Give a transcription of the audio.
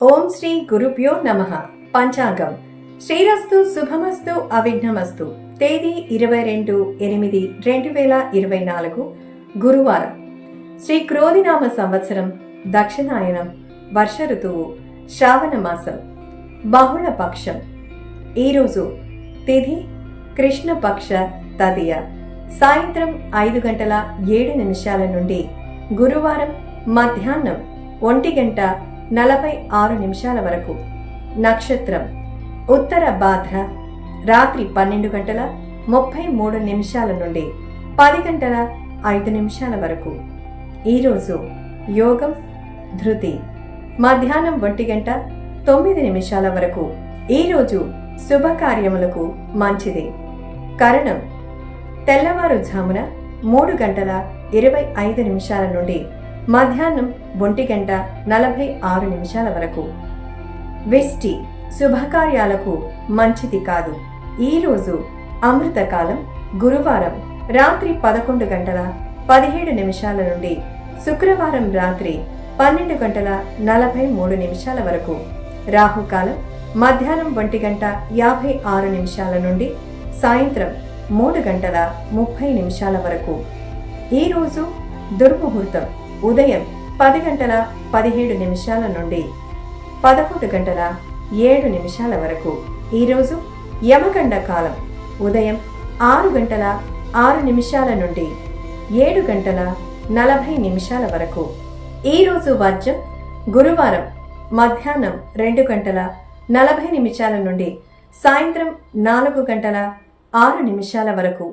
ఓం శ్రీ గురుభ్యో నమః. పంచాంగం శ్రీరస్తు శుభమస్తు అవిఘ్నమస్తు. తేదీ 22/8/2024 గురువారం. శ్రీ క్రోధినామ సంవత్సరం దక్షిణాయనం. వర్ష ఋతువు శ్రావణ మాసం. బహుళ పక్షం. ఈరోజు తిథి కృష్ణపక్ష తదియ. సాయంత్రం 5:07 నుండి గురువారం మధ్యాహ్నం 1:46 వరకు. నక్షత్రం ఉత్తర భాద్ర. రాత్రి 12:33 నుండి 10:05 వరకు. ఈరోజు యోగం ధృతి. మధ్యాహ్నం 1:09 వరకు. ఈరోజు శుభకార్యములకు మంచిది. కరణం తెల్లవారుజామున 3:25 నుండి మధ్యాహ్నం 1:46 వరకు. విష్టి శుభకార్యాలకు మంచిది కాదు. ఈరోజు అమృతకాలం గురువారం రాత్రి 11:17 నుండి శుక్రవారం రాత్రి 12:43 వరకు. రాహుకాలం మధ్యాహ్నం 1:56 నుండి సాయంత్రం 3:30 వరకు. ఈరోజు దుర్ముహూర్తం ఉదయం 10:17 నుండి 11:07 వరకు. ఈరోజు యమగండ కాలం ఉదయం 6:06 నుండి 7:40 వరకు. ఈరోజు వర్జం గురువారం మధ్యాహ్నం 2:40 నుండి సాయంత్రం 4:06 వరకు.